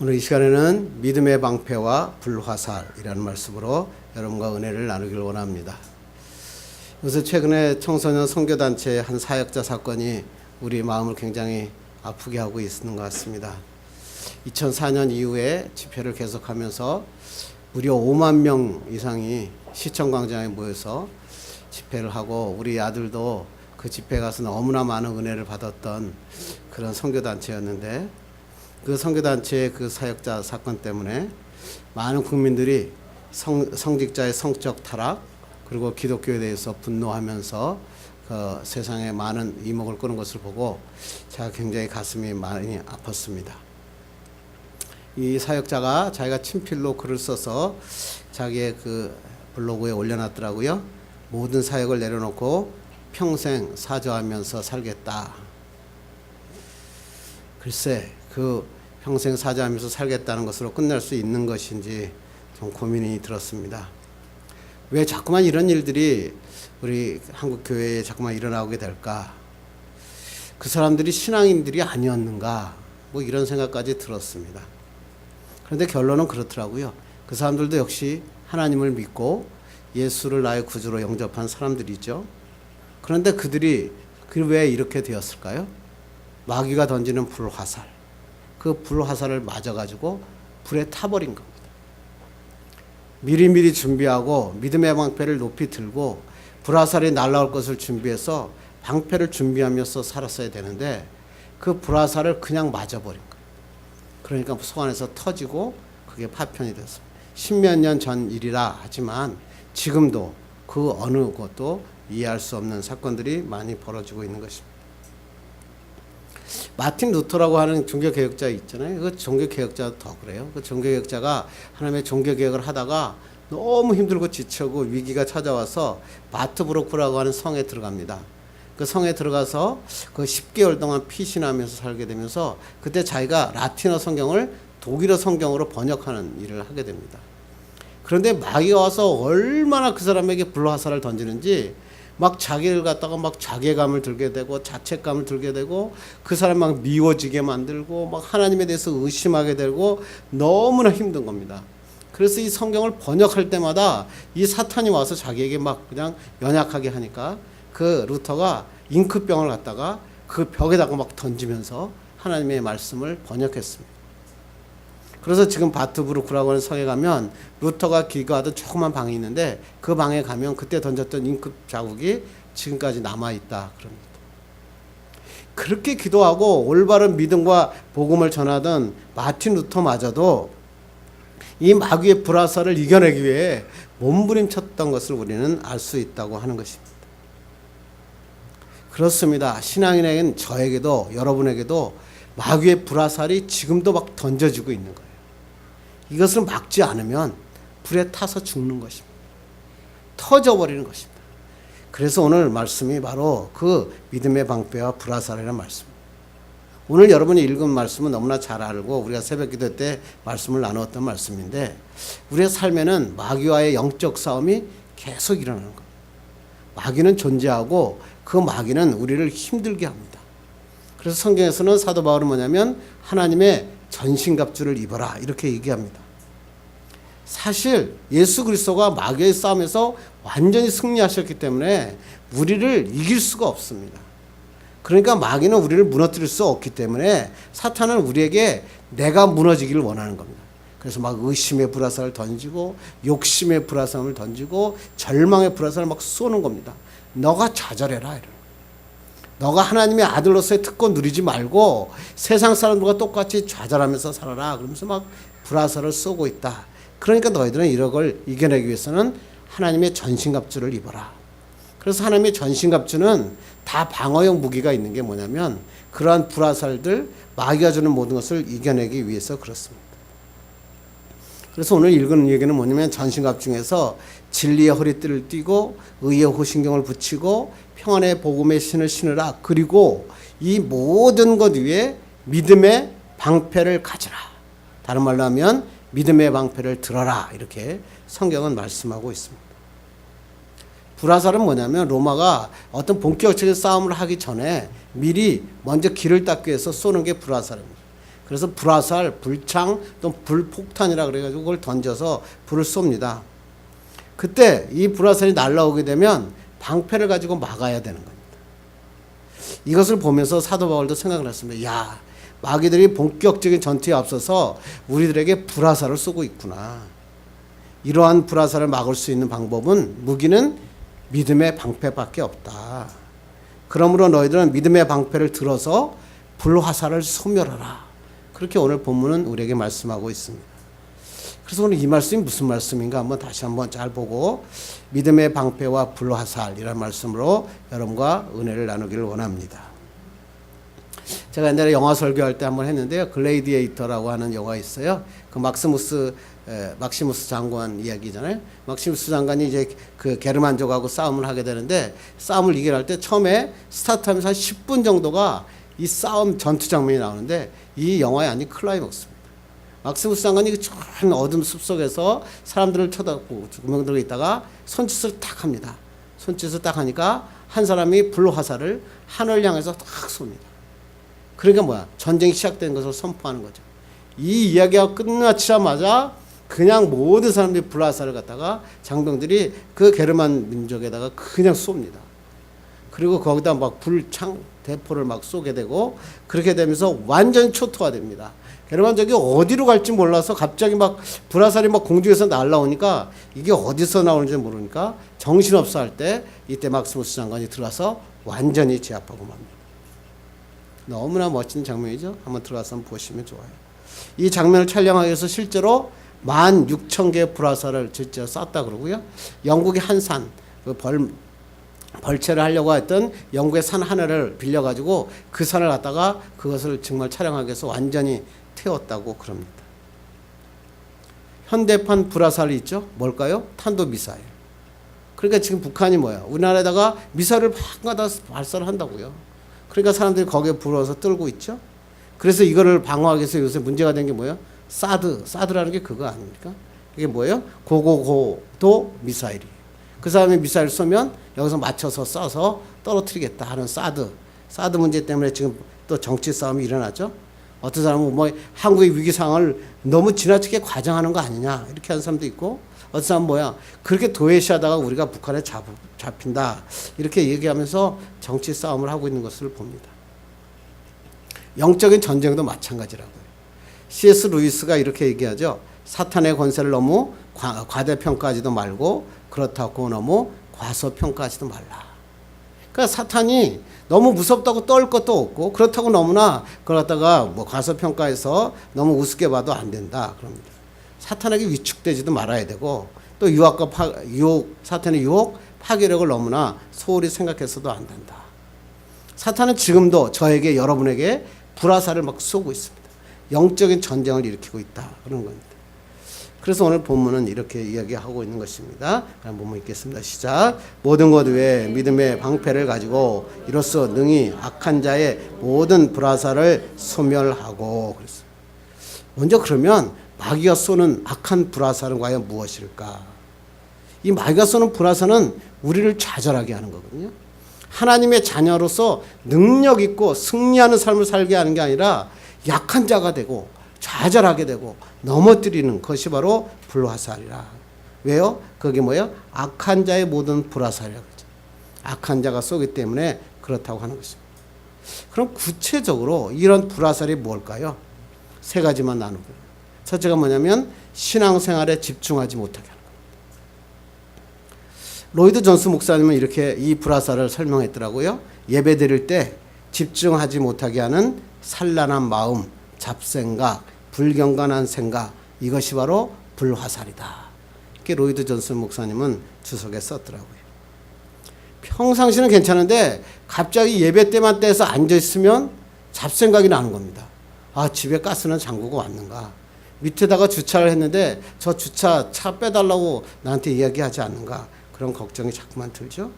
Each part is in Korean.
오늘 이 시간에는 믿음의 방패와 불화살이라는 말씀으로 여러분과 은혜를 나누길 원합니다. 요새 최근에 청소년 선교단체의 한 사역자 사건이 우리 마음을 굉장히 아프게 하고 있는 것 같습니다. 2004년 이후에 집회를 계속하면서 무려 5만 명 이상이 시청광장에 모여서 집회를 하고 우리 아들도 그 집회에 가서 너무나 많은 은혜를 받았던 그런 선교단체였는데, 그 선교단체의 그 사역자 사건 때문에 많은 국민들이 성직자의 성적 타락, 그리고 기독교에 대해서 분노하면서 그 세상에 많은 이목을 끄는 것을 보고 제가 굉장히 가슴이 많이 아팠습니다. 이 사역자가 자기가 친필로 글을 써서 자기의 그 블로그에 올려놨더라고요. 모든 사역을 내려놓고 평생 사죄하면서 살겠다. 글쎄, 그 평생 사죄하면서 살겠다는 것으로 끝날 수 있는 것인지 좀 고민이 들었습니다. 왜 자꾸만 이런 일들이 우리 한국 교회에 자꾸만 일어나게 될까? 그 사람들이 신앙인들이 아니었는가? 뭐 이런 생각까지 들었습니다. 그런데 결론은 그렇더라고요. 그 사람들도 역시 하나님을 믿고 예수를 나의 구주로 영접한 사람들이죠. 그런데 그들이 왜 이렇게 되었을까요? 마귀가 던지는 불화살, 그 불화살을 맞아가지고 불에 타버린 겁니다. 미리미리 준비하고 믿음의 방패를 높이 들고 불화살이 날아올 것을 준비해서 방패를 준비하면서 살았어야 되는데 그 불화살을 그냥 맞아버린 거예요. 그러니까 속 안에서 터지고 그게 파편이 됐어요. 십몇 년 전 일이라 하지만 지금도 그 어느 것도 이해할 수 없는 사건들이 많이 벌어지고 있는 것입니다. 마틴 루터라고 하는 종교개혁자 있잖아요. 그 종교개혁자도 더 그래요. 그 종교개혁자가 하나님의 종교개혁을 하다가 너무 힘들고 지치고 위기가 찾아와서 바트브루크라고 하는 성에 들어갑니다. 그 성에 들어가서 그 10개월 동안 피신하면서 살게 되면서 그때 자기가 라틴어 성경을 독일어 성경으로 번역하는 일을 하게 됩니다. 그런데 마귀가 와서 얼마나 그 사람에게 불화살을 던지는지 막 자기를 갖다가 막 자괴감을 들게 되고 자책감을 들게 되고 그 사람 막 미워지게 만들고 막 하나님에 대해서 의심하게 되고 너무나 힘든 겁니다. 그래서 이 성경을 번역할 때마다 이 사탄이 와서 자기에게 막 그냥 연약하게 하니까 그 루터가 잉크병을 갖다가 그 벽에다가 막 던지면서 하나님의 말씀을 번역했습니다. 그래서 지금 바트브루크라고 하는 성에 가면 루터가 기거하던 조그만 방이 있는데 그 방에 가면 그때 던졌던 잉크 자국이 지금까지 남아있다 그럽니다. 그렇게 기도하고 올바른 믿음과 복음을 전하던 마틴 루터마저도 이 마귀의 불화살을 이겨내기 위해 몸부림쳤던 것을 우리는 알 수 있다고 하는 것입니다. 그렇습니다. 신앙인에게는 저에게도 여러분에게도 마귀의 불화살이 지금도 막 던져지고 있는 거예요. 이것을 막지 않으면 불에 타서 죽는 것입니다. 터져버리는 것입니다. 그래서 오늘 말씀이 바로 그 믿음의 방패와 불화살이라는 말씀입니다. 오늘 여러분이 읽은 말씀은 너무나 잘 알고 우리가 새벽기도 때 말씀을 나누었던 말씀인데, 우리의 삶에는 마귀와의 영적 싸움이 계속 일어나는 겁니다. 마귀는 존재하고 그 마귀는 우리를 힘들게 합니다. 그래서 성경에서는 사도 바울은 뭐냐면 하나님의 전신갑주를 입어라 이렇게 얘기합니다. 사실 예수 그리스도가 마귀의 싸움에서 완전히 승리하셨기 때문에 우리를 이길 수가 없습니다. 그러니까 마귀는 우리를 무너뜨릴 수 없기 때문에 사탄은 우리에게 내가 무너지기를 원하는 겁니다. 그래서 막 의심의 불화살을 던지고 욕심의 불화살을 던지고 절망의 불화살을 막 쏘는 겁니다. 너가 좌절해라 이런. 너가 하나님의 아들로서의 특권 누리지 말고 세상 사람들과 똑같이 좌절하면서 살아라. 그러면서 막 불화살을 쏘고 있다. 그러니까 너희들은 이런 걸 이겨내기 위해서는 하나님의 전신갑주를 입어라. 그래서 하나님의 전신갑주는 다 방어용 무기가 있는 게 뭐냐면 그러한 불화살들, 마귀가 주는 모든 것을 이겨내기 위해서 그렇습니다. 그래서 오늘 읽은 얘기는 뭐냐면 전신갑 중에서 진리의 허리띠를 띠고 의의 호신경을 붙이고 평안의 복음의 신을 신으라. 그리고 이 모든 것 위에 믿음의 방패를 가져라. 다른 말로 하면 믿음의 방패를 들어라. 이렇게 성경은 말씀하고 있습니다. 불화살은 뭐냐면 로마가 어떤 본격적인 싸움을 하기 전에 미리 먼저 길을 닦기 위해서 쏘는 게 불화살입니다. 그래서 불화살, 불창, 또 불폭탄이라 그래가지고 그걸 던져서 불을 쏩니다. 그때 이 불화살이 날아오게 되면 방패를 가지고 막아야 되는 겁니다. 이것을 보면서 사도 바울도 생각을 했습니다. 야, 마귀들이 본격적인 전투에 앞서서 우리들에게 불화살을 쏘고 있구나. 이러한 불화살을 막을 수 있는 방법은, 무기는 믿음의 방패밖에 없다. 그러므로 너희들은 믿음의 방패를 들어서 불화살을 소멸하라. 그렇게 오늘 본문은 우리에게 말씀하고 있습니다. 그래서 오늘 이 말씀이 무슨 말씀인가 한번 다시 한번 잘 보고 믿음의 방패와 불화살이라는 말씀으로 여러분과 은혜를 나누기를 원합니다. 제가 옛날에 영화 설교할 때 한번 했는데요. 글래디에이터라고 하는 영화 있어요. 그 막시무스 장관 이야기잖아요. 막시무스 장관이 이제 그 게르만족하고 싸움을 하게 되는데, 싸움을 이기려 할 때 처음에 스타트하면서 한 10분 정도가 이 싸움 전투 장면이 나오는데, 이 영화의 아닌 클라이맥스입니다. 막시무스 장관이 전 어둠 숲속에서 사람들을 쳐다보고 조명들고 있다가 손짓을 딱 합니다. 손짓을 딱 하니까 한 사람이 불화살을 하늘 향해서 딱 쏩니다. 그러니까 뭐야? 전쟁이 시작된 것을 선포하는 거죠. 이 이야기가 끝나자마자 그냥 모든 사람들이 불화살을 갖다가 장병들이 그 게르만 민족에다가 그냥 쏩니다. 그리고 거기다 막 불창 대포를 막 쏘게 되고, 그렇게 되면서 완전히 초토화됩니다. 게르만족이 어디로 갈지 몰라서 갑자기 막 불화살이 막 공중에서 날라오니까 이게 어디서 나오는지 모르니까 정신없어 할 때, 이때 막시무스 장관이 들어와서 완전히 제압하고 맙니다. 너무나 멋진 장면이죠. 한번 들어가서 한번 보시면 좋아요. 이 장면을 촬영하기 위해서 실제로 16,000개의 불화살을 실제로 쐈다 그러고요. 영국의 한 산, 그 벌채를 하려고 했던 영국의 산 하나를 빌려가지고 그 산을 갖다가 그것을 정말 촬영하기 위해서 완전히 태웠다고 그럽니다. 현대판 불화살이 있죠. 뭘까요? 탄도미사일. 그러니까 지금 북한이 뭐야? 우리나라에다가 미사일을 막 갖다 발사를 한다고요. 그러니까 사람들이 거기에 불어서 떨고 있죠. 그래서 이거를 방어하기 위해서 요새 문제가 된 게 뭐예요? 사드라는 게 그거 아닙니까? 이게 뭐예요? 고고고도 미사일이에요. 그 사람이 미사일 쏘면 여기서 맞춰서 쏴서 떨어뜨리겠다 하는 사드 문제 때문에 지금 또 정치 싸움이 일어나죠. 어떤 사람은 뭐 한국의 위기 상황을 너무 지나치게 과장하는 거 아니냐 이렇게 하는 사람도 있고, 어떤 사람은 뭐야 그렇게 도외시하다가 우리가 북한에 잡힌다 이렇게 얘기하면서 정치 싸움을 하고 있는 것을 봅니다. 영적인 전쟁도 마찬가지라고요. C.S. 루이스가 이렇게 얘기하죠. 사탄의 권세를 너무 과대평가하지도 말고 그렇다고 너무 과소평가하지도 말라. 그러니까 사탄이 너무 무섭다고 떨 것도 없고, 그렇다고 너무나 그걸 갖다가 뭐 과소평가해서 너무 우습게 봐도 안 된다 그럽니다. 사탄에게 위축되지도 말아야 되고, 또 사탄의 유혹, 파괴력을 너무나 소홀히 생각해서도 안 된다. 사탄은 지금도 저에게, 여러분에게 불화살을 막 쏘고 있습니다. 영적인 전쟁을 일으키고 있다 그런 겁니다. 그래서 오늘 본문은 이렇게 이야기하고 있는 것입니다. 본문 읽겠습니다. 시작. 모든 것 외에 믿음의 방패를 가지고 이로써 능히 악한 자의 모든 불화살을 소멸하고. 그랬어요. 먼저 그러면 마귀가 쏘는 악한 불화살은 과연 무엇일까? 이 마귀가 쏘는 불화살은 우리를 좌절하게 하는 거거든요. 하나님의 자녀로서 능력 있고 승리하는 삶을 살게 하는 게 아니라 약한 자가 되고 좌절하게 되고 넘어뜨리는 것이 바로 불화살이라. 왜요? 그게 뭐예요? 악한 자의 모든 불화살이라고 그러죠. 악한 자가 쏘기 때문에 그렇다고 하는 것입니다. 그럼 구체적으로 이런 불화살이 뭘까요? 세 가지만 나누고요. 첫째가 뭐냐면 신앙생활에 집중하지 못하게 하는 겁니다. 로이드 존스 목사님은 이렇게 이 불화살을 설명했더라고요. 예배 드릴 때 집중하지 못하게 하는 산란한 마음, 잡생각, 불경건한 생각, 이것이 바로 불화살이다. 이렇게 로이드 존슨 목사님은 주석에 썼더라고요. 평상시는 괜찮은데 갑자기 예배 때만 떼서 앉아있으면 잡생각이 나는 겁니다. 아, 집에 가스는 잠그고 왔는가? 밑에다가 주차를 했는데 저 주차 차 빼달라고 나한테 이야기하지 않는가? 그런 걱정이 자꾸만 들죠.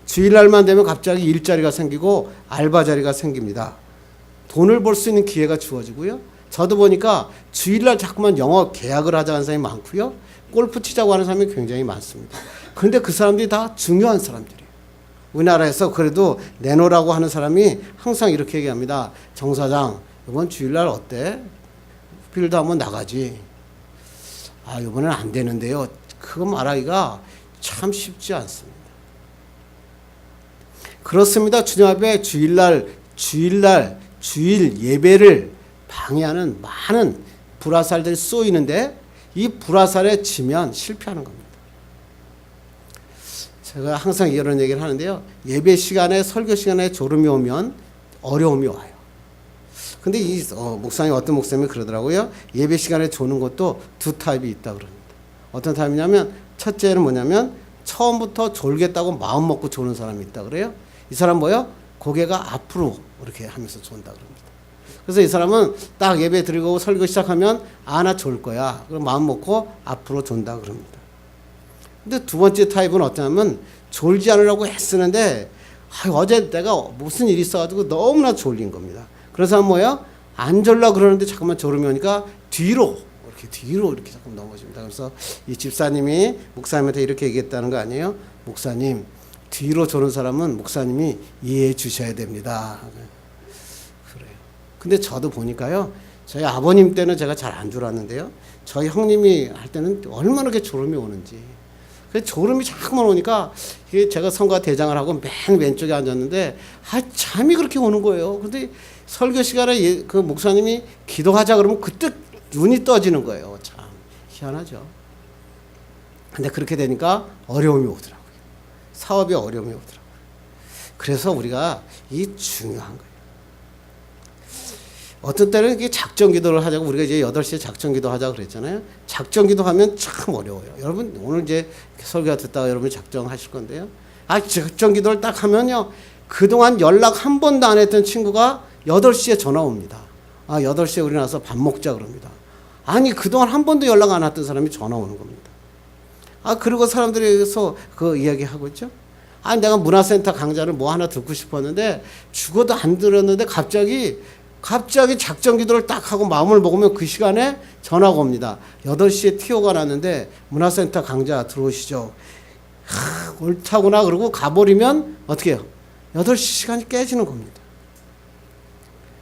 주일날만 되면 갑자기 일자리가 생기고 알바 자리가 생깁니다. 돈을 벌 수 있는 기회가 주어지고요. 저도 보니까 주일날 자꾸만 영어 계약을 하자는 사람이 많고요. 골프 치자고 하는 사람이 굉장히 많습니다. 그런데 그 사람들이 다 중요한 사람들이에요. 우리나라에서 그래도 내놓으라고 하는 사람이 항상 이렇게 얘기합니다. 정 사장, 이번 주일날 어때? 필드 한번 나가지. 아, 이번엔 안 되는데요. 그거 말하기가 참 쉽지 않습니다. 그렇습니다. 주님 앞에 주일 예배를 방해하는 많은 불화살들이 쏘이는데 이 불화살에 지면 실패하는 겁니다. 제가 항상 이런 얘기를 하는데요. 예배 시간에 설교 시간에 졸음이 오면 어려움이 와요. 근데 이 목사님 어떤 목사님이 그러더라고요. 예배 시간에 조는 것도 두 타입이 있다 그럽니다. 어떤 타입이냐면 첫째는 뭐냐면 처음부터 졸겠다고 마음 먹고 조는 사람이 있다 그래요. 이 사람 뭐요? 고개가 앞으로 이렇게 하면서 존다 그럽니다. 그래서 이 사람은 딱 예배 드리고 설교 시작하면 나 졸 거야. 그럼 마음 먹고 앞으로 존다 그럽니다. 근데 두 번째 타입은 어떠냐면 졸지 않으려고 애쓰는데 어제 내가 무슨 일이 있어가지고 너무나 졸린 겁니다. 그래서 사람 뭐예요? 안 졸라 그러는데 자꾸만 졸음이 오니까 뒤로 이렇게 자꾸 넘어집니다. 그래서 이 집사님이 목사님한테 이렇게 얘기했다는 거 아니에요? 목사님, 뒤로 조는 사람은 목사님이 이해해 주셔야 됩니다. 그래요. 근데 저도 보니까요, 저희 아버님 때는 제가 잘 안 졸았는데요, 저희 형님이 할 때는 얼마나 그렇게 졸음이 오는지. 그 졸음이 자꾸만 오니까 제가 성가 대장을 하고 맨 왼쪽에 앉았는데 잠이 그렇게 오는 거예요. 근데 설교 시간에 그 목사님이 기도하자 그러면 그때 눈이 떠지는 거예요. 참 희한하죠. 근데 그렇게 되니까 어려움이 오더라고요. 사업에 어려움이 오더라고요. 그래서 우리가 이 중요한 거예요. 어떤 때는 이게 작전 기도를 하자고 우리가 이제 8시에 작전 기도 하자고 그랬잖아요. 작전 기도 하면 참 어려워요. 여러분 오늘 이제 설교 듣다가 여러분이 작정하실 건데요. 작전 기도를 딱 하면요. 그동안 연락 한 번도 안 했던 친구가 8시에 전화 옵니다. 8시에 우리 나와서 밥 먹자 그럽니다. 아니 그동안 한 번도 연락 안 왔던 사람이 전화 오는 겁니다. 그리고 사람들에서 그 이야기하고 있죠. 내가 문화센터 강좌를 뭐 하나 듣고 싶었는데 죽어도 안 들었는데 갑자기 작전 기도를 딱 하고 마음을 먹으면 그 시간에 전화가 옵니다. 8시에 티오가 났는데 문화센터 강좌 들어오시죠. 옳다구나 그러고 가버리면 어떻게 해요? 8시 시간이 깨지는 겁니다.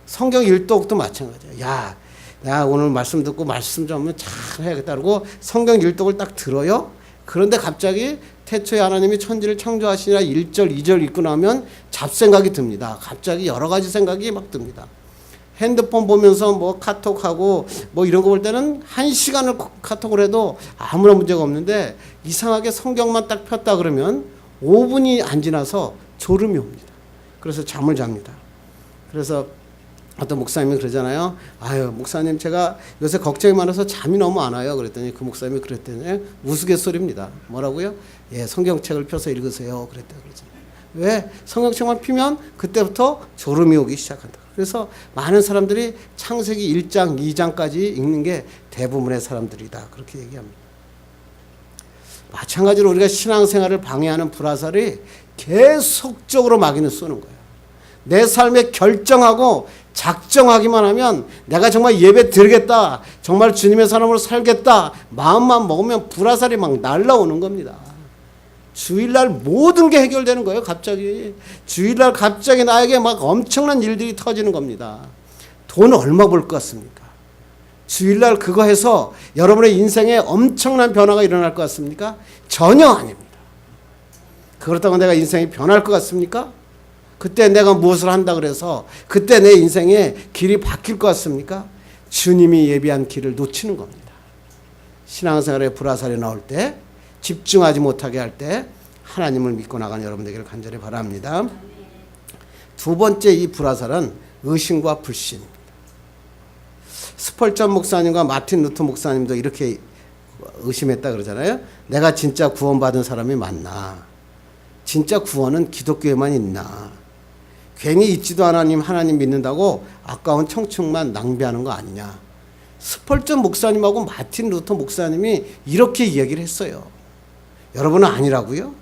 성경 일독도 마찬가지야. 내가 오늘 말씀 듣고 말씀 좀 잘 해야겠다 그러고 성경 일독을 딱 들어요. 그런데 갑자기 태초에 하나님이 천지를 창조하시니라 1절 2절 읽고 나면 잡생각이 듭니다. 갑자기 여러 가지 생각이 막 듭니다. 핸드폰 보면서 뭐 카톡하고 뭐 이런 거 볼 때는 1시간을 카톡을 해도 아무런 문제가 없는데 이상하게 성경만 딱 폈다 그러면 5분이 안 지나서 졸음이 옵니다. 그래서 잠을 잡니다. 그래서 어떤 목사님이 그러잖아요. 목사님 제가 요새 걱정이 많아서 잠이 너무 안 와요. 그랬더니 그 목사님이 그랬더니 우스갯소리입니다. 뭐라고요? 성경책을 펴서 읽으세요. 그랬다 그러잖아요. 왜? 성경책만 피면 그때부터 졸음이 오기 시작한다. 그래서 많은 사람들이 창세기 1장, 2장까지 읽는 게 대부분의 사람들이다. 그렇게 얘기합니다. 마찬가지로 우리가 신앙생활을 방해하는 불화살이 계속적으로 마귀는 쏘는 거예요. 내 삶에 결정하고 작정하기만 하면 내가 정말 예배 드리겠다, 정말 주님의 사람으로 살겠다 마음만 먹으면 불화살이 막 날라오는 겁니다. 주일날 모든 게 해결되는 거예요. 갑자기 주일날 갑자기 나에게 막 엄청난 일들이 터지는 겁니다. 돈 얼마 벌 것 같습니까? 주일날 그거 해서 여러분의 인생에 엄청난 변화가 일어날 것 같습니까? 전혀 아닙니다. 그렇다고 내가 인생이 변할 것 같습니까? 그때 내가 무엇을 한다 그래서 그때 내 인생의 길이 바뀔 것 같습니까? 주님이 예비한 길을 놓치는 겁니다. 신앙생활에 불화살이 나올 때, 집중하지 못하게 할 때 하나님을 믿고 나가는 여러분 되기를 간절히 바랍니다. 두 번째 이 불화살은 의심과 불신입니다. 스펄전 목사님과 마틴 루터 목사님도 이렇게 의심했다 그러잖아요. 내가 진짜 구원받은 사람이 맞나? 진짜 구원은 기독교에만 있나? 괜히 있지도 않은 하나님 믿는다고 아까운 청춘만 낭비하는 거 아니냐? 스펄전 목사님하고 마틴 루터 목사님이 이렇게 이야기를 했어요. 여러분은 아니라고요?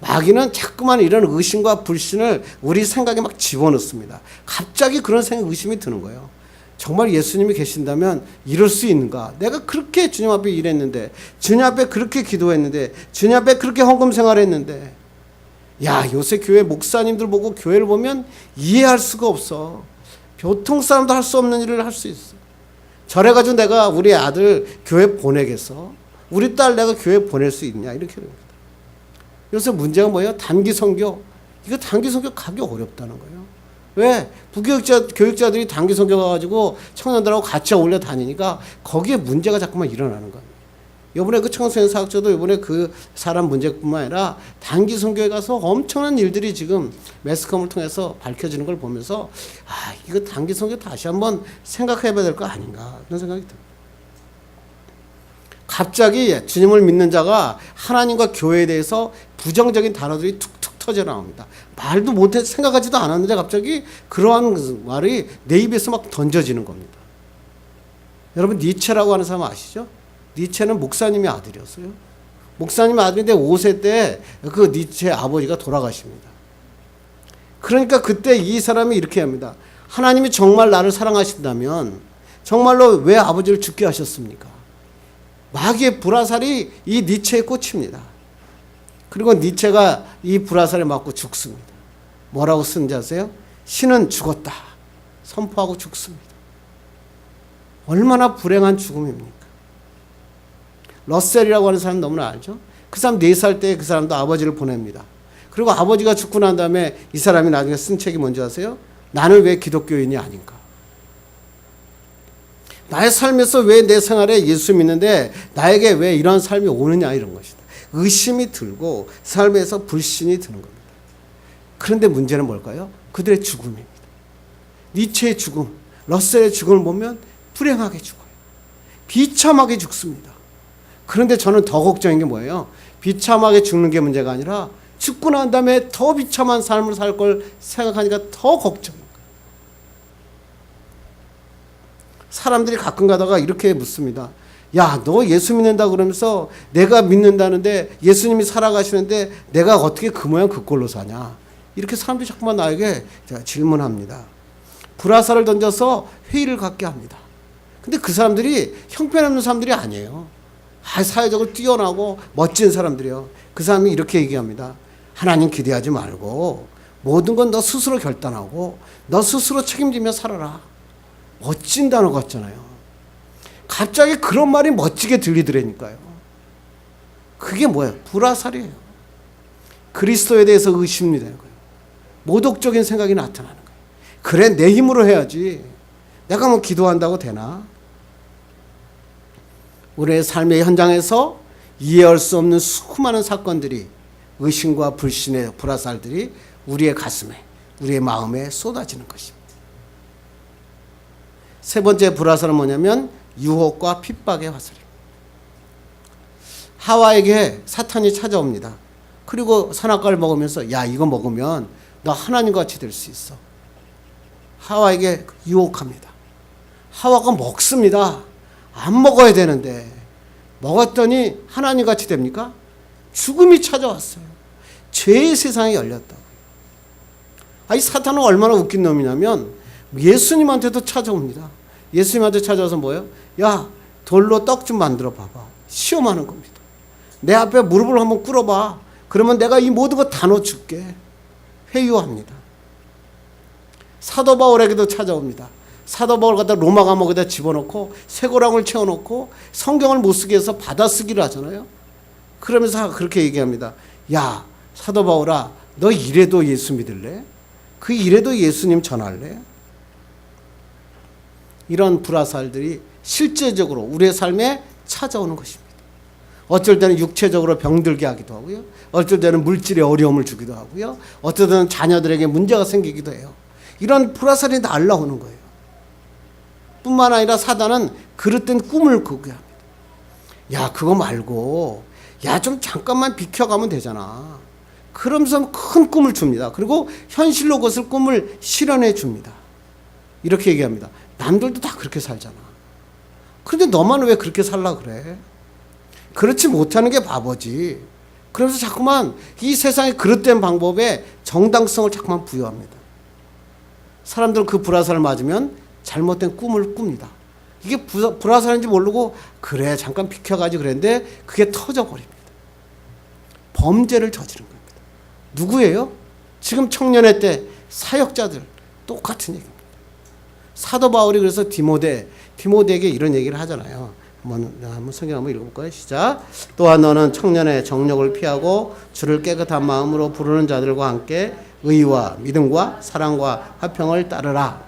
마귀는 자꾸만 이런 의심과 불신을 우리 생각에 막 집어넣습니다. 갑자기 그런 의심이 드는 거예요. 정말 예수님이 계신다면 이럴 수 있는가? 내가 그렇게 주님 앞에 일했는데, 주님 앞에 그렇게 기도했는데, 주님 앞에 그렇게 헌금 생활했는데, 요새 교회 목사님들 보고 교회를 보면 이해할 수가 없어. 교통 사람도 할 수 없는 일을 할 수 있어. 저래가지고 내가 우리 아들 교회 보내겠어? 우리 딸 내가 교회 보낼 수 있냐? 이렇게 됩니다. 요새 문제가 뭐예요? 단기 선교. 이거 단기 선교 가기 어렵다는 거예요. 왜? 교육자들이 단기 선교 가가지고 청년들하고 같이 어울려 다니니까 거기에 문제가 자꾸만 일어나는 거예요. 이번에 그 청소년 사학자도 이번에 그 사람 문제뿐만 아니라 단기 선교에 가서 엄청난 일들이 지금 매스컴을 통해서 밝혀지는 걸 보면서 이거 단기 선교 다시 한번 생각해 봐야 될 거 아닌가 그런 생각이 듭니다. 갑자기 주님을 믿는 자가 하나님과 교회에 대해서 부정적인 단어들이 툭툭 터져 나옵니다. 말도 못해 생각하지도 않았는데 갑자기 그러한 말이 내 입에서 막 던져지는 겁니다. 여러분 니체라고 하는 사람 아시죠? 니체는 목사님의 아들이었어요. 목사님의 아들인데 5세 때 그 니체 아버지가 돌아가십니다. 그러니까 그때 이 사람이 이렇게 합니다. 하나님이 정말 나를 사랑하신다면 정말로 왜 아버지를 죽게 하셨습니까? 마귀의 불화살이 이 니체에 꽂힙니다. 그리고 니체가 이 불화살에 맞고 죽습니다. 뭐라고 쓰는지 아세요? 신은 죽었다. 선포하고 죽습니다. 얼마나 불행한 죽음입니까? 러셀이라고 하는 사람 너무나 알죠? 그 사람 4살 때 그 사람도 아버지를 보냅니다. 그리고 아버지가 죽고 난 다음에 이 사람이 나중에 쓴 책이 뭔지 아세요? 나는 왜 기독교인이 아닌가? 나의 삶에서 왜 내 생활에 예수 믿는데 나에게 왜 이런 삶이 오느냐 이런 것이다. 의심이 들고 삶에서 불신이 드는 겁니다. 그런데 문제는 뭘까요? 그들의 죽음입니다. 니체의 죽음, 러셀의 죽음을 보면 불행하게 죽어요. 비참하게 죽습니다. 그런데 저는 더 걱정인 게 뭐예요? 비참하게 죽는 게 문제가 아니라 죽고 난 다음에 더 비참한 삶을 살 걸 생각하니까 더 걱정인 거예요. 사람들이 가끔 가다가 이렇게 묻습니다. 야, 너 예수 믿는다 그러면서 내가 믿는다는데 예수님이 살아가시는데 내가 어떻게 그 모양 그 꼴로 사냐? 이렇게 사람들이 자꾸만 나에게 질문합니다. 불화살을 던져서 회의를 갖게 합니다. 근데 그 사람들이 형편없는 사람들이 아니에요. 사회적으로 뛰어나고 멋진 사람들이요. 그 사람이 이렇게 얘기합니다. 하나님 기대하지 말고 모든 건 너 스스로 결단하고 너 스스로 책임지며 살아라. 멋진 단어 같잖아요. 갑자기 그런 말이 멋지게 들리더라니까요. 그게 뭐예요? 불화살이에요. 그리스도에 대해서 의심이 되는 거예요. 모독적인 생각이 나타나는 거예요. 그래, 내 힘으로 해야지. 내가 뭐 기도한다고 되나? 우리의 삶의 현장에서 이해할 수 없는 수많은 사건들이 의심과 불신의 불화살들이 우리의 가슴에, 우리의 마음에 쏟아지는 것입니다. 세 번째 불화살은 뭐냐면 유혹과 핍박의 화살입니다. 하와에게 사탄이 찾아옵니다. 그리고 선악과를 먹으면서 야, 이거 먹으면 너 하나님같이 될 수 있어. 하와에게 유혹합니다. 하와가 먹습니다. 안 먹어야 되는데 먹었더니 하나님같이 됩니까? 죽음이 찾아왔어요. 죄의 세상이 열렸다고요. 이 사탄은 얼마나 웃긴 놈이냐면 예수님한테도 찾아옵니다. 예수님한테 찾아와서 뭐예요? 야, 돌로 떡 좀 만들어 봐봐. 시험하는 겁니다. 내 앞에 무릎을 한번 꿇어봐. 그러면 내가 이 모든 거 다 넣어줄게. 회유합니다. 사도 바울에게도 찾아옵니다. 사도 바울 갖다 로마 감옥에다 집어넣고 쇠고랑을 채워놓고 성경을 못 쓰게 해서 받아쓰기를 하잖아요. 그러면서 그렇게 얘기합니다. 야, 사도 바울아, 너 이래도 예수 믿을래? 그 이래도 예수님 전할래? 이런 불화살들이 실제적으로 우리의 삶에 찾아오는 것입니다. 어쩔 때는 육체적으로 병들게 하기도 하고요. 어쩔 때는 물질의 어려움을 주기도 하고요. 어쩔 때는 자녀들에게 문제가 생기기도 해요. 이런 불화살이 날라오는 거예요. 뿐만 아니라 사단은 그릇된 꿈을 꾸게 합니다. 야, 그거 말고 야, 좀 잠깐만 비켜가면 되잖아. 그러면서 큰 꿈을 줍니다. 그리고 현실로 그것을 꿈을 실현해 줍니다. 이렇게 얘기합니다. 남들도 다 그렇게 살잖아. 그런데 너만 왜 그렇게 살라 그래? 그렇지 못하는 게 바보지. 그러면서 자꾸만 이 세상의 그릇된 방법에 정당성을 자꾸만 부여합니다. 사람들은 그 불화살을 맞으면 잘못된 꿈을 꿉니다. 이게 불화살인지 모르고 그래 잠깐 비켜가지고 그랬는데 그게 터져버립니다. 범죄를 저지른 겁니다. 누구예요? 지금 청년회 때 사역자들 똑같은 얘기입니다. 사도 바울이 그래서 디모데에게 이런 얘기를 하잖아요. 한번 성경 한번 읽어볼까요? 시작. 또한 너는 청년의 정욕을 피하고 주를 깨끗한 마음으로 부르는 자들과 함께 의와 믿음과 사랑과 화평을 따르라.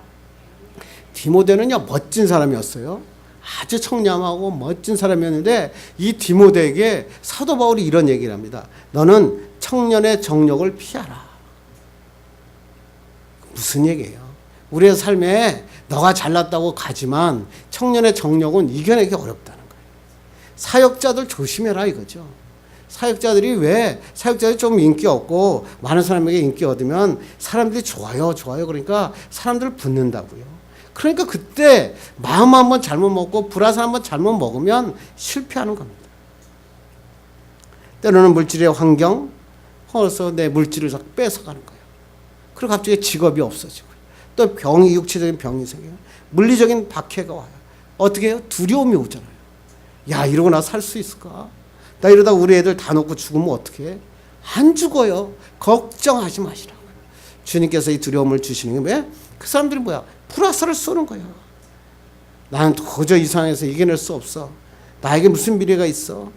디모데는요, 멋진 사람이었어요. 아주 청렴하고 멋진 사람이었는데 이 디모데에게 사도 바울이 이런 얘기를 합니다. 너는 청년의 정욕을 피하라. 무슨 얘기예요? 우리의 삶에 너가 잘났다고 가지만 청년의 정욕은 이겨내기 어렵다는 거예요. 사역자들 조심해라 이거죠. 사역자들이 좀 인기 없고 많은 사람에게 인기 얻으면 사람들이 좋아요 그러니까 사람들 붙는다고요. 그러니까 그때 마음 한번 잘못 먹고 불화살 한번 잘못 먹으면 실패하는 겁니다. 때로는 물질의 환경, 그래서 내 물질을 뺏어가는 거예요. 그리고 갑자기 직업이 없어지고 또 육체적인 병이 생겨요. 물리적인 박해가 와요. 어떻게 해요? 두려움이 오잖아요. 야, 이러고 나 살 수 있을까? 나 이러다 우리 애들 다 놓고 죽으면 어떻게 해? 안 죽어요. 걱정하지 마시라고. 주님께서 이 두려움을 주시는 게 왜? 그 사람들이 뭐야? 불화살을 쏘는 거예요. 나는 도저히 이 상황에서 이겨낼 수 없어. 나에게 무슨 미래가 있어?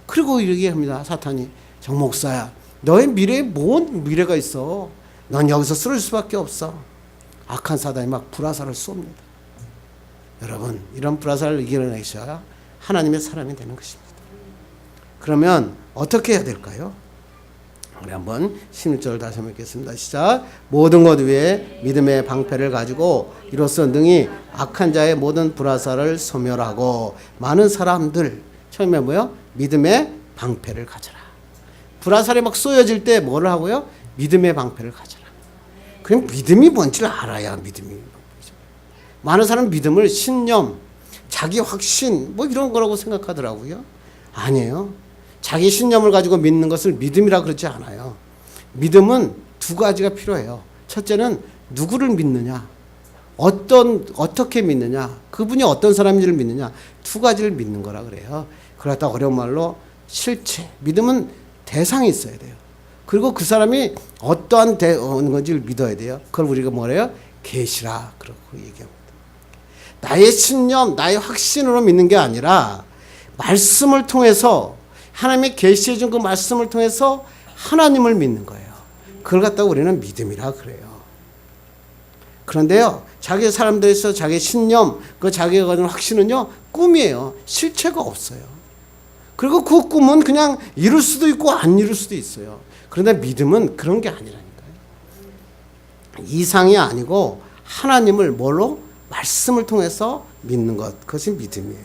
그리고 이렇게 합니다. 사탄이. 정 목사야, 너의 미래에 뭔 미래가 있어? 넌 여기서 쓰러질 수밖에 없어. 악한 사단이 막 불화살을 쏩니다. 여러분, 이런 불화살을 이겨내셔야 하나님의 사람이 되는 것입니다. 그러면 어떻게 해야 될까요? 우리 한번 16절 다시 한번 읽겠습니다. 시작. 모든 것 위에 믿음의 방패를 가지고 이로써 능히 악한 자의 모든 불화살을 소멸하고. 많은 사람들 처음에 뭐요? 믿음의 방패를 가져라. 불화살이 막 쏘여질 때 뭐를 하고요? 믿음의 방패를 가져라. 그럼 믿음이 뭔지를 알아야 믿음이 방패죠. 많은 사람은 믿음을 신념, 자기 확신 뭐 이런 거라고 생각하더라고요. 아니에요. 자기 신념을 가지고 믿는 것을 믿음이라 그러지 않아요. 믿음은 두 가지가 필요해요. 첫째는 누구를 믿느냐, 어떻게 믿느냐, 그분이 어떤 사람인지를 믿느냐, 두 가지를 믿는 거라 그래요. 그러다 어려운 말로 실체, 믿음은 대상이 있어야 돼요. 그리고 그 사람이 어떠한 건지를 믿어야 돼요. 그걸 우리가 뭐래요? 계시라 그러고 얘기합니다. 나의 신념, 나의 확신으로 믿는 게 아니라 말씀을 통해서 하나님의 계시해 준 그 말씀을 통해서 하나님을 믿는 거예요. 그걸 갖다가 우리는 믿음이라 그래요. 그런데요, 자기 사람들에서 자기 신념, 그 자기가 가진 확신은요, 꿈이에요. 실체가 없어요. 그리고 그 꿈은 그냥 이룰 수도 있고 안 이룰 수도 있어요. 그런데 믿음은 그런 게 아니라니까요. 이상이 아니고 하나님을 뭘로? 말씀을 통해서 믿는 것. 그것이 믿음이에요.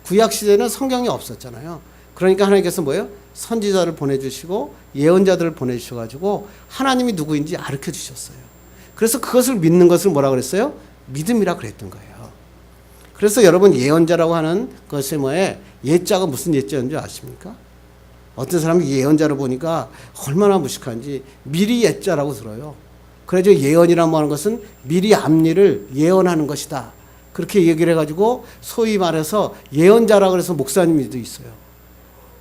구약시대는 성경이 없었잖아요. 그러니까 하나님께서 뭐예요? 선지자를 보내주시고 예언자들을 보내주셔가지고 하나님이 누구인지 가르쳐 주셨어요. 그래서 그것을 믿는 것을 뭐라 그랬어요? 믿음이라 그랬던 거예요. 그래서 여러분 예언자라고 하는 것이 뭐예요? 예자가 무슨 예자인지 아십니까? 어떤 사람이 예언자를 보니까 얼마나 무식한지 미리 예자라고 들어요. 그래서 예언이라고 하는 것은 미리 앞일을 예언하는 것이다. 그렇게 얘기를 해가지고 소위 말해서 예언자라고 그래서 목사님도 있어요.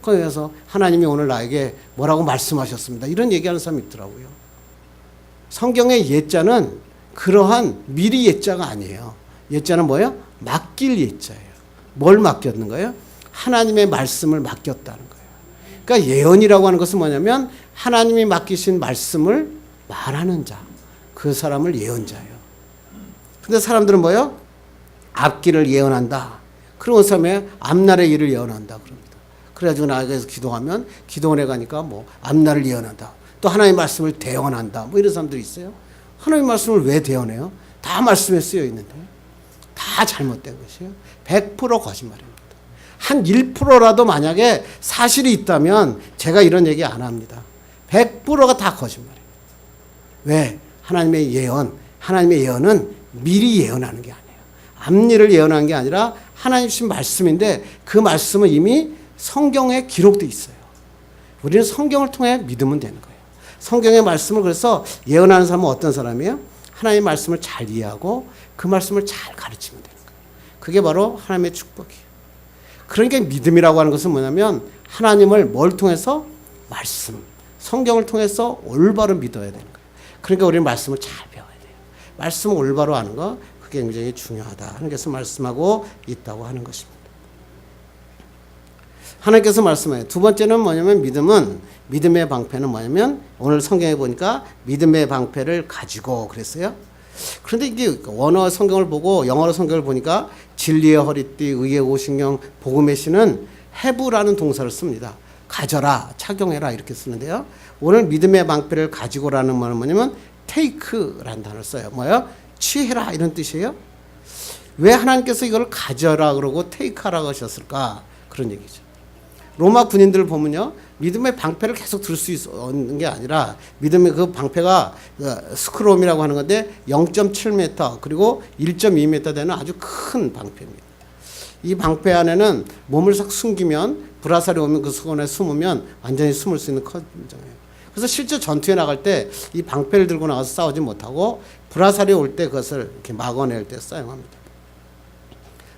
그래서 하나님이 오늘 나에게 뭐라고 말씀하셨습니다. 이런 얘기하는 사람이 있더라고요. 성경의 예자는 그러한 미리 예자가 아니에요. 예자는 뭐예요? 맡길 예자예요. 뭘 맡겼는 거예요? 하나님의 말씀을 맡겼다는 거예요. 그러니까 예언이라고 하는 것은 뭐냐면 하나님이 맡기신 말씀을 말하는 자. 그 사람을 예언자예요. 근데 사람들은 뭐예요? 앞길을 예언한다. 그런 사람의 앞날의 일을 예언한다. 그럽니다. 그래가지고 나에게서 기도하면 기도원에 가니까 뭐 앞날을 예언한다. 또 하나님의 말씀을 대언한다. 뭐 이런 사람들이 있어요. 하나님의 말씀을 왜 대언해요? 다 말씀에 쓰여 있는데. 다 잘못된 것이에요. 100% 거짓말입니다. 한 1%라도 만약에 사실이 있다면 제가 이런 얘기 안 합니다. 100%가 다 거짓말이에요. 왜? 하나님의 예언은 미리 예언하는 게 아니에요. 앞일을 예언하는 게 아니라 하나님 주신 말씀인데 그 말씀은 이미 성경에 기록되어 있어요. 우리는 성경을 통해 믿으면 되는 거예요. 성경의 말씀을 그래서 예언하는 사람은 어떤 사람이에요? 하나님의 말씀을 잘 이해하고 그 말씀을 잘 가르치면 되는 거예요. 그게 바로 하나님의 축복이에요. 그러니까 믿음이라고 하는 것은 뭐냐면 하나님을 뭘 통해서? 말씀, 성경을 통해서 올바로 믿어야 되는 거예요. 그러니까 우리는 말씀을 잘 배워야 돼요. 말씀을 올바로 아는 거, 그게 그게 굉장히 중요하다 하는 것을 말씀하고 있다고 하는 것입니다. 하나님께서 말씀해요. 두 번째는 뭐냐면 믿음의 방패는 뭐냐면 오늘 성경에 보니까 믿음의 방패를 가지고 그랬어요. 그런데 이게 원어 성경을 보고 영어로 성경을 보니까 진리의 허리띠, 의의 오신경, 복음의 신은 have라는 동사를 씁니다. 가져라, 착용해라 이렇게 쓰는데요. 오늘 믿음의 방패를 가지고라는 말은 뭐냐면 take라는 단어를 써요. 뭐예요? 취해라 이런 뜻이에요. 왜 하나님께서 이걸 가져라 그러고 take하라고 하셨을까? 그런 얘기죠. 로마 군인들을 보면요, 믿음의 방패를 계속 들 수 있는 게 아니라 믿음의 그 방패가 스크롬이라고 하는 건데 0.7m 그리고 1.2m 되는 아주 큰 방패입니다. 이 방패 안에는 몸을 싹 숨기면 불화살이 오면 그 수건에 숨으면 완전히 숨을 수 있는 컨정이에요. 그래서 실제 전투에 나갈 때 이 방패를 들고 나가서 싸우지 못하고 불화살이 올 때 그것을 이렇게 막아낼 때 사용합니다.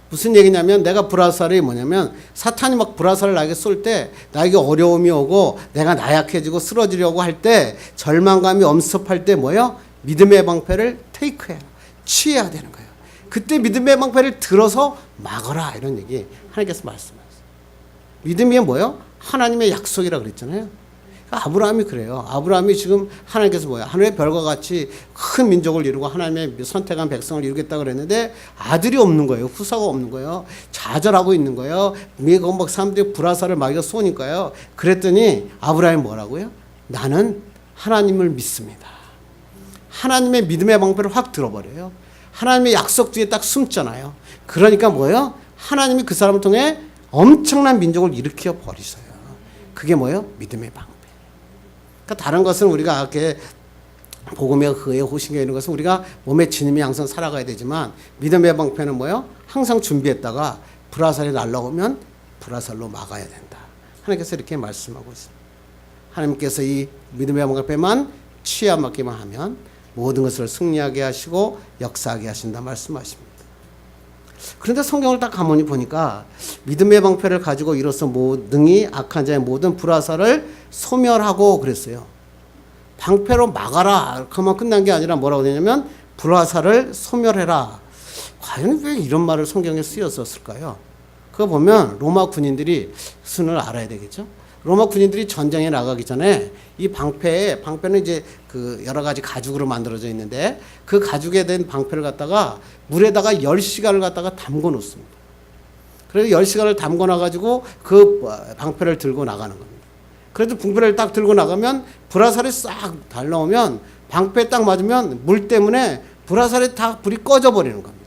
무슨 얘기냐면 내가 불화살이 뭐냐면 사탄이 막 불화살을 나에게 쏠 때 나에게 어려움이 오고 내가 나약해지고 쓰러지려고 할 때 절망감이 엄습할 때 뭐예요? 믿음의 방패를 테이크해야 취해야 되는 거예요. 그때 믿음의 방패를 들어서 막아라 이런 얘기 하나님께서 말씀하셨어요. 믿음이 뭐예요? 하나님의 약속이라 그랬잖아요. 아브라함이 그래요. 아브라함이 지금 하나님께서 뭐야? 하늘의 별과 같이 큰 민족을 이루고 하나님의 선택한 백성을 이루겠다 그랬는데 아들이 없는 거예요. 후사가 없는 거예요. 좌절하고 있는 거예요. 미국 막 사람들이 불화살을 막여 쏘니까요. 그랬더니 아브라함이 뭐라고요? 나는 하나님을 믿습니다. 하나님의 믿음의 방패를 확 들어버려요. 하나님의 약속 뒤에 딱 숨잖아요. 그러니까 뭐예요? 하나님이 그 사람을 통해 엄청난 민족을 일으켜 버리셔요. 그게 뭐예요? 믿음의 방패. 그러니까 다른 것은 우리가 이렇게 복음의 의의 호신경 이런 것은 우리가 몸의 지님이 항상 살아가야 되지만 믿음의 방패는 뭐예요? 항상 준비했다가 불화살이 날라오면 불화살로 막아야 된다. 하나님께서 이렇게 말씀하고 있습니다. 하나님께서 이 믿음의 방패만 취하 맡기만 하면 모든 것을 승리하게 하시고 역사하게 하신다 말씀하십니다. 그런데 성경을 딱 가만히 보니까 믿음의 방패를 가지고 이로써 능히 악한 자의 모든 불화살을 소멸하고 그랬어요. 방패로 막아라 그만 끝난 게 아니라 뭐라고 되냐면 불화살을 소멸해라. 과연 왜 이런 말을 성경에 쓰였었을까요? 그거 보면 로마 군인들이 순을 알아야 되겠죠. 로마 군인들이 전쟁에 나가기 전에 이 방패는 이제 그 여러 가지 가죽으로 만들어져 있는데 그 가죽에 된 방패를 갖다가 물에다가 10시간을 갖다가 담궈 놓습니다. 그래서 10시간을 담궈 놔가지고 그 방패를 들고 나가는 겁니다. 그래도 방패를 딱 들고 나가면 불화살이 싹 달라오면 방패에 딱 맞으면 물 때문에 불화살이 다 불이 꺼져 버리는 겁니다.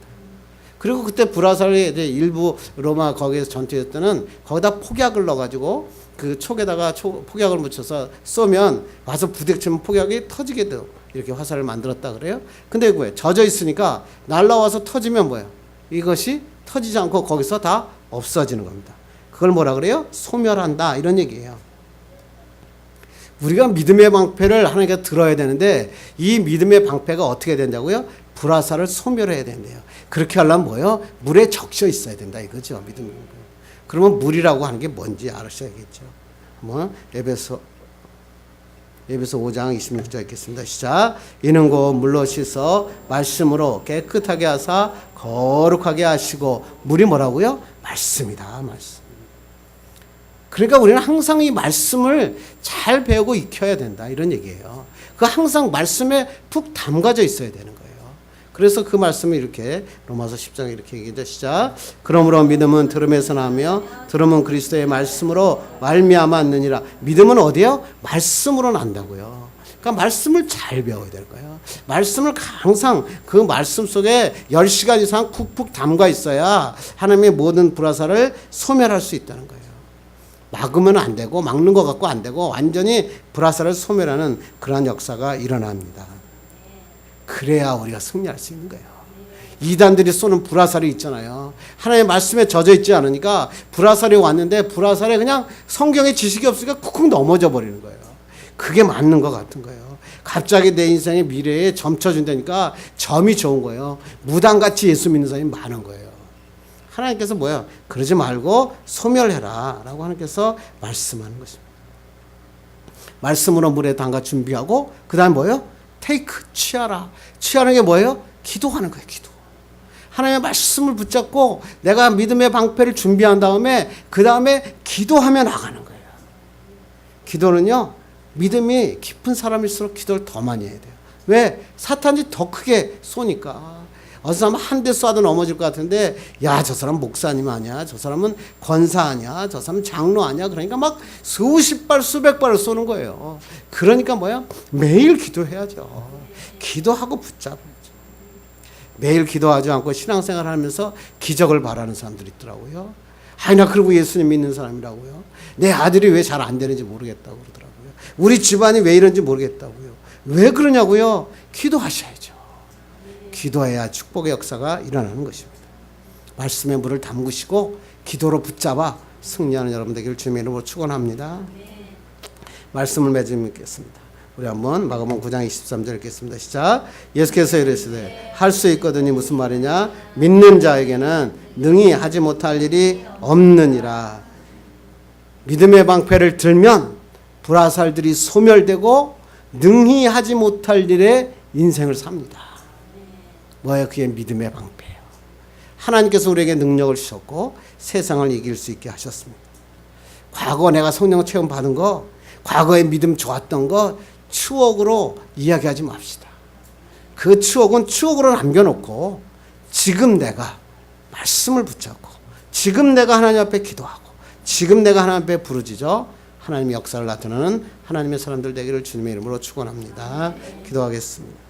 그리고 그때 불화살이 이제 일부 로마 거기에서 전투했을 때는 거기다 폭약을 넣어가지고 그 촉에다가 폭약을 묻혀서 쏘면 와서 부딪히면 폭약이 터지게 돼요. 이렇게 화살을 만들었다 그래요. 근데 왜 젖어 있으니까 날라와서 터지면 뭐예요? 이것이 터지지 않고 거기서 다 없어지는 겁니다. 그걸 뭐라 그래요? 소멸한다 이런 얘기예요. 우리가 믿음의 방패를 하나님께 들어야 되는데 이 믿음의 방패가 어떻게 된다고요? 불화살을 소멸해야 된대요. 그렇게 하려면 뭐예요? 물에 적셔 있어야 된다 이거죠. 믿음의 방패. 그러면 물이라고 하는 게 뭔지 알으셔야겠죠. 뭐 에베소 5장 26절 읽겠습니다. 시작. 이는 곧 물로 씻어 말씀으로 깨끗하게 하사 거룩하게 하시고 물이 뭐라고요? 말씀이다. 말씀. 그러니까 우리는 항상 이 말씀을 잘 배우고 익혀야 된다 이런 얘기예요. 그 항상 말씀에 푹 담가져 있어야 되는 거예요. 그래서 그 말씀을 이렇게 로마서 10장에 이렇게 얘기합니다. 시작. 그러므로 믿음은 들음에서 나며 들음은 그리스도의 말씀으로 말미암았느니라. 믿음은 어디요? 말씀으로 난다고요. 그러니까 말씀을 잘 배워야 될 거예요. 말씀을 항상 그 말씀 속에 10시간 이상 푹푹 담가 있어야 하나님의 모든 불화살을 소멸할 수 있다는 거예요. 막으면 안 되고 막는 것 같고 안 되고 완전히 불화살을 소멸하는 그러한 역사가 일어납니다. 그래야 우리가 승리할 수 있는 거예요. 이단들이 쏘는 불화살이 있잖아요. 하나님의 말씀에 젖어 있지 않으니까 불화살이 왔는데 불화살에 그냥 성경의 지식이 없으니까 쿡쿡 넘어져 버리는 거예요. 그게 맞는 것 같은 거예요. 갑자기 내 인생의 미래에 점 쳐준다니까 점이 좋은 거예요. 무당같이 예수 믿는 사람이 많은 거예요. 하나님께서 뭐야? 그러지 말고 소멸해라 라고 하나님께서 말씀하는 것입니다. 말씀으로 물에 담가 준비하고 그 다음 뭐예요? 테이크, 취하라. 취하는 게 뭐예요? 기도하는 거예요. 기도. 하나님의 말씀을 붙잡고 내가 믿음의 방패를 준비한 다음에 그 다음에 기도하며 나가는 거예요. 기도는요, 믿음이 깊은 사람일수록 기도를 더 많이 해야 돼요. 왜? 사탄이 더 크게 쏘니까. 어떤 사람은 한 대 쏴도 넘어질 것 같은데, 야, 저 사람 목사님 아니야? 저 사람은 권사 아니야? 저 사람은 장로 아니야? 그러니까 막 수십 발, 수백 발을 쏘는 거예요. 그러니까 뭐야? 매일 기도해야죠. 기도하고 붙잡아야죠. 매일 기도하지 않고 신앙생활 하면서 기적을 바라는 사람들이 있더라고요. 아니, 나 그리고 예수님 믿는 사람이라고요. 내 아들이 왜 잘 안 되는지 모르겠다고 그러더라고요. 우리 집안이 왜 이런지 모르겠다고요. 왜 그러냐고요? 기도하셔야죠. 기도해야 축복의 역사가 일어나는 것입니다. 말씀의 물을 담그시고 기도로 붙잡아 승리하는 여러분 되기를 주님의 이름으로 축원합니다. 말씀을 맺으며 읽겠습니다. 우리 한번 마가복음 9장 23절 읽겠습니다. 시작. 예수께서 이르시되 할 수 있거든이 무슨 말이냐? 믿는 자에게는 능히 하지 못할 일이 없느니라. 믿음의 방패를 들면 불화살들이 소멸되고 능히 하지 못할 일에 인생을 삽니다. 뭐예요? 그게 믿음의 방패예요. 하나님께서 우리에게 능력을 주셨고 세상을 이길 수 있게 하셨습니다. 과거 내가 성령 체험 받은 거, 과거에 믿음 좋았던 거 추억으로 이야기하지 맙시다. 그 추억은 추억으로 남겨놓고 지금 내가 말씀을 붙잡고 지금 내가 하나님 앞에 기도하고 지금 내가 하나님 앞에 부르짖어 하나님의 역사를 나타내는 하나님의 사람들 되기를 주님의 이름으로 축원합니다. 기도하겠습니다.